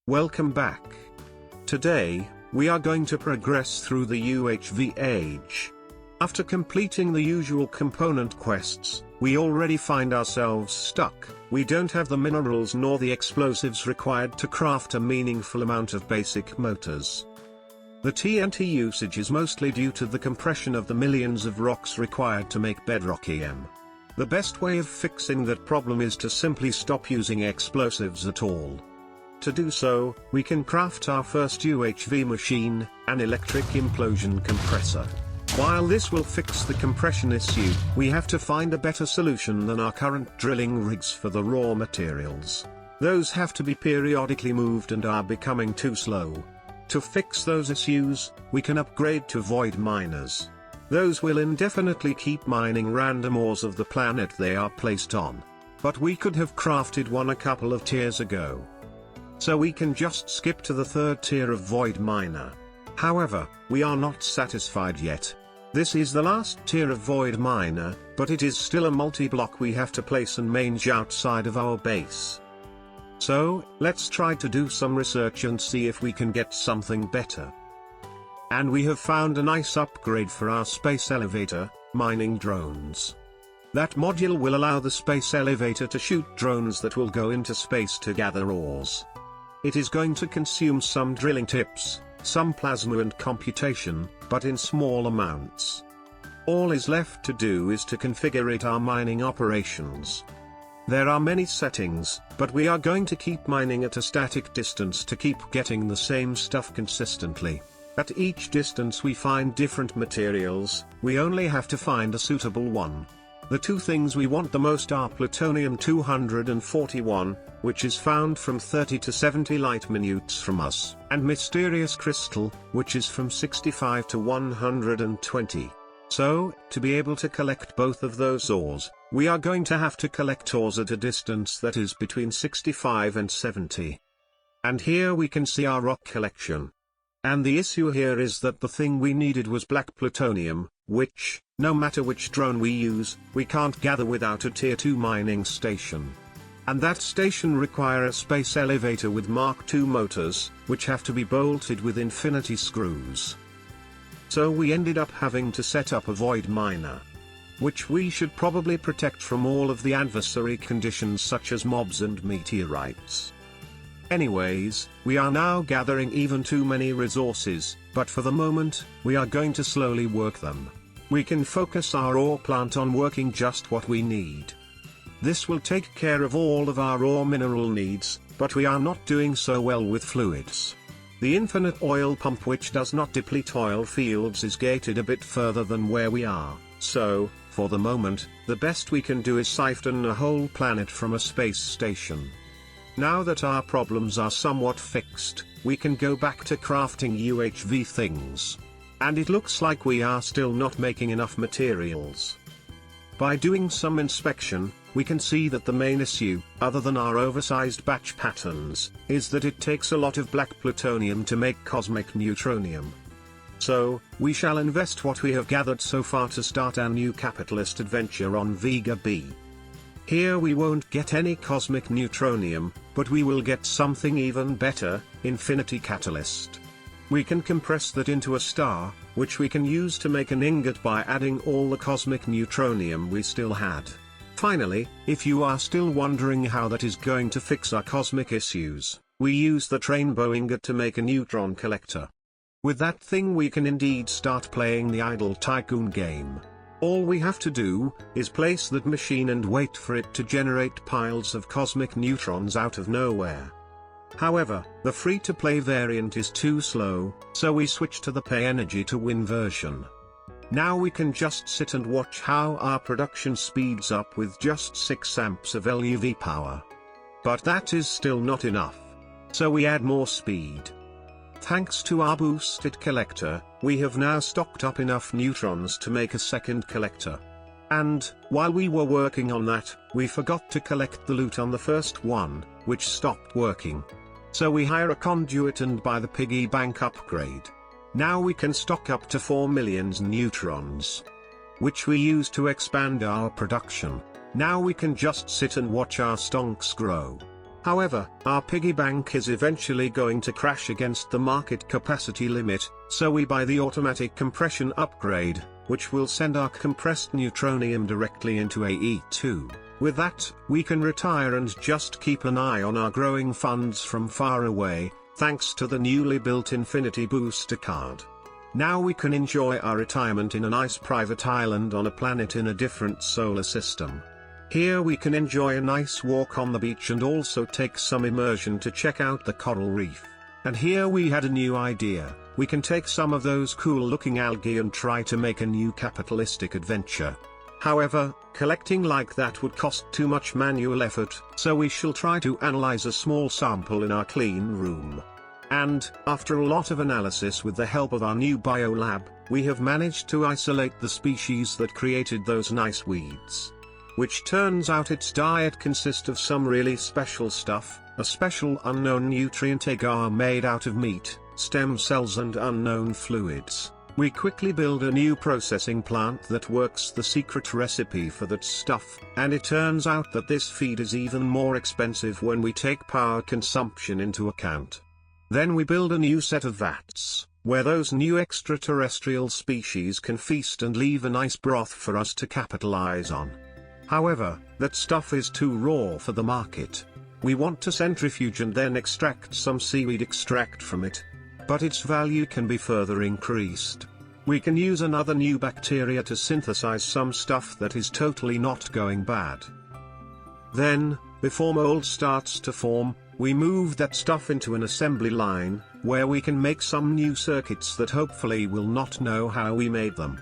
Welcome back. Today, we are going to progress through the UHV age. After completing the usual component quests, we already find ourselves stuck. We don't have the minerals nor the explosives required to craft a meaningful amount of basic motors. The TNT usage is mostly due to the compression of the millions of rocks required to make bedrock EM. The best way of fixing that problem is to simply stop using explosives at all. To do so, we can craft our first UHV machine, an electric implosion compressor. While this will fix the compression issue, we have to find a better solution than our current drilling rigs for the raw materials. Those have to be periodically moved and are becoming too slow. To fix those issues, we can upgrade to void miners. Those will indefinitely keep mining random ores of the planet they are placed on. But we could have crafted one a couple of tiers ago. So we can just skip to the third tier of void miner. However, we are not satisfied yet. This is the last tier of void miner, but it is still a multi-block we have to place and mange outside of our base. So, let's try to do some research and see if we can get something better. And we have found a nice upgrade for our space elevator, mining drones. That module will allow the space elevator to shoot drones that will go into space to gather ores. It is going to consume some drilling tips, some plasma and computation, but in small amounts. All is left to do is to configure our mining operations. There are many settings, but we are going to keep mining at a static distance to keep getting the same stuff consistently. At each distance we find different materials, we only have to find a suitable one. The two things we want the most are plutonium-241, which is found from 30 to 70 light minutes from us, and mysterious crystal, which is from 65 to 120. So, to be able to collect both of those ores, we are going to have to collect ores at a distance that is between 65 and 70. And here we can see our rock collection. And the issue here is that the thing we needed was black plutonium, which, no matter which drone we use, we can't gather without a tier 2 mining station. And that station requires a space elevator with Mark II motors, which have to be bolted with infinity screws. So we ended up having to set up a void miner, which we should probably protect from all of the adversary conditions such as mobs and meteorites. Anyways, we are now gathering even too many resources, but for the moment, we are going to slowly work them. We can focus our ore plant on working just what we need. This will take care of all of our ore mineral needs, but we are not doing so well with fluids. The infinite oil pump, which does not deplete oil fields, is gated a bit further than where we are, so, for the moment, the best we can do is siphon a whole planet from a space station. Now that our problems are somewhat fixed, we can go back to crafting UHV things. And it looks like we are still not making enough materials. By doing some inspection, we can see that the main issue, other than our oversized batch patterns, is that it takes a lot of black plutonium to make cosmic neutronium. So, we shall invest what we have gathered so far to start our new capitalist adventure on Vega B. Here we won't get any cosmic neutronium, but we will get something even better, infinity catalyst. We can compress that into a star, which we can use to make an ingot by adding all the cosmic neutronium we still had. Finally, if you are still wondering how that is going to fix our cosmic issues, we use the rainbow ingot to make a neutron collector. With that thing we can indeed start playing the idle tycoon game. All we have to do, is place that machine and wait for it to generate piles of cosmic neutrons out of nowhere. However, the free-to-play variant is too slow, so we switch to the pay energy to win version. Now we can just sit and watch how our production speeds up with just 6 amps of LUV power. But that is still not enough. So we add more speed. Thanks to our boosted collector, we have now stocked up enough neutrons to make a second collector. And, while we were working on that, we forgot to collect the loot on the first one, which stopped working. So we hire a conduit and buy the piggy bank upgrade. Now we can stock up to 4 million neutrons, which we use to expand our production. Now we can just sit and watch our stonks grow. However, our piggy bank is eventually going to crash against the market capacity limit, so we buy the automatic compression upgrade, which will send our compressed neutronium directly into AE2. With that, we can retire and just keep an eye on our growing funds from far away, thanks to the newly built Infinity Booster card. Now we can enjoy our retirement in a nice private island on a planet in a different solar system. Here we can enjoy a nice walk on the beach and also take some immersion to check out the coral reef. And here we had a new idea. We can take some of those cool looking algae and try to make a new capitalistic adventure. However, collecting like that would cost too much manual effort, so we shall try to analyze a small sample in our clean room. And, after a lot of analysis with the help of our new Biolab, we have managed to isolate the species that created those nice weeds. Which turns out its diet consists of some really special stuff, a special unknown nutrient agar made out of meat, stem cells and unknown fluids. We quickly build a new processing plant that works the secret recipe for that stuff, and it turns out that this feed is even more expensive when we take power consumption into account. Then we build a new set of vats, where those new extraterrestrial species can feast and leave a nice broth for us to capitalize on. However, that stuff is too raw for the market. We want to centrifuge and then extract some seaweed extract from it. But its value can be further increased. We can use another new bacteria to synthesize some stuff that is totally not going bad. Then, before mold starts to form, we move that stuff into an assembly line, where we can make some new circuits that hopefully will not know how we made them.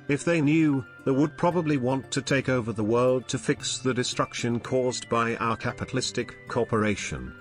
If they knew, they would probably want to take over the world to fix the destruction caused by our capitalistic corporation.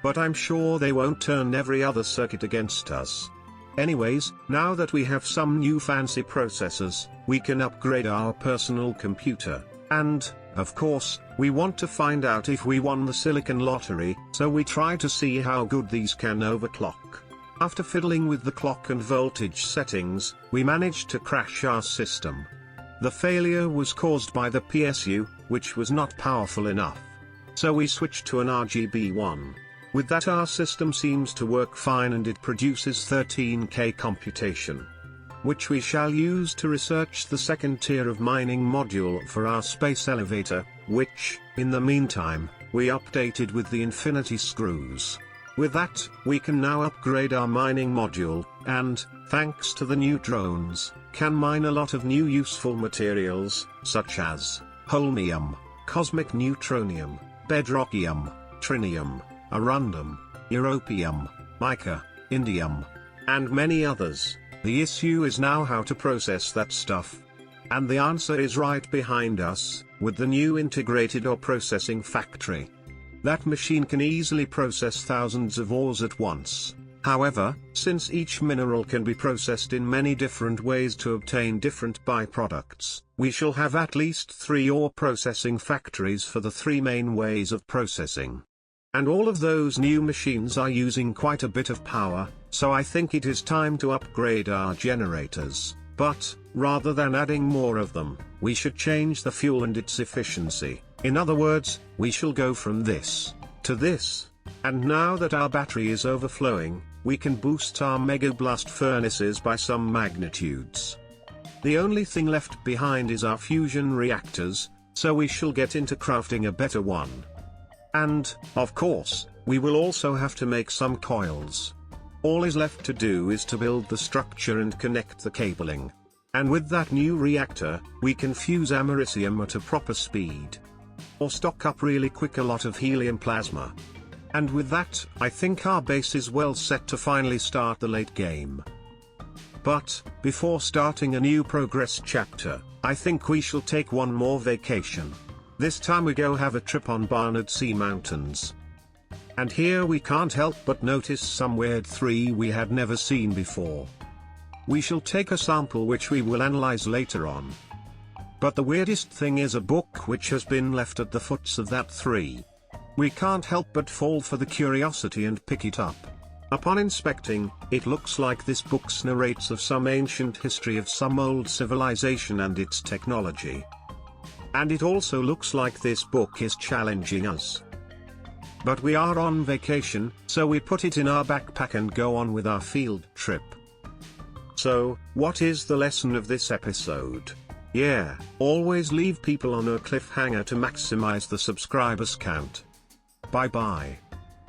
But I'm sure they won't turn every other circuit against us. Anyways, now that we have some new fancy processors, we can upgrade our personal computer, and, of course, we want to find out if we won the silicon lottery, so we try to see how good these can overclock. After fiddling with the clock and voltage settings, we managed to crash our system. The failure was caused by the PSU, which was not powerful enough. So we switched to an RGB one. With that our system seems to work fine and it produces 13K computation, which we shall use to research the second tier of mining module for our space elevator, which, in the meantime, we updated with the infinity screws. With that, we can now upgrade our mining module, and, thanks to the new drones, can mine a lot of new useful materials, such as holmium, cosmic neutronium, bedrockium, trinium, arundum, europium, mica, indium, and many others. The issue is now how to process that stuff. And the answer is right behind us, with the new integrated ore processing factory. That machine can easily process thousands of ores at once. However, since each mineral can be processed in many different ways to obtain different byproducts, we shall have at least 3 ore processing factories for the 3 main ways of processing. And all of those new machines are using quite a bit of power, so I think it is time to upgrade our generators. But, rather than adding more of them, we should change the fuel and its efficiency. In other words, we shall go from this to this. And now that our battery is overflowing, we can boost our mega blast furnaces by some magnitudes. The only thing left behind is our fusion reactors, so we shall get into crafting a better one. And, of course, we will also have to make some coils. All is left to do is to build the structure and connect the cabling. And with that new reactor, we can fuse americium at a proper speed. Or stock up really quick a lot of helium plasma. And with that, I think our base is well set to finally start the late game. But, before starting a new progress chapter, I think we shall take one more vacation. This time we go have a trip on Barnard Sea Mountains. And here we can't help but notice some weird tree we had never seen before. We shall take a sample which we will analyze later on. But the weirdest thing is a book which has been left at the foots of that tree. We can't help but fall for the curiosity and pick it up. Upon inspecting, it looks like this book narrates of some ancient history of some old civilization and its technology. And it also looks like this book is challenging us. But we are on vacation, so we put it in our backpack and go on with our field trip. So, what is the lesson of this episode? Yeah, always leave people on a cliffhanger to maximize the subscribers count. Bye bye.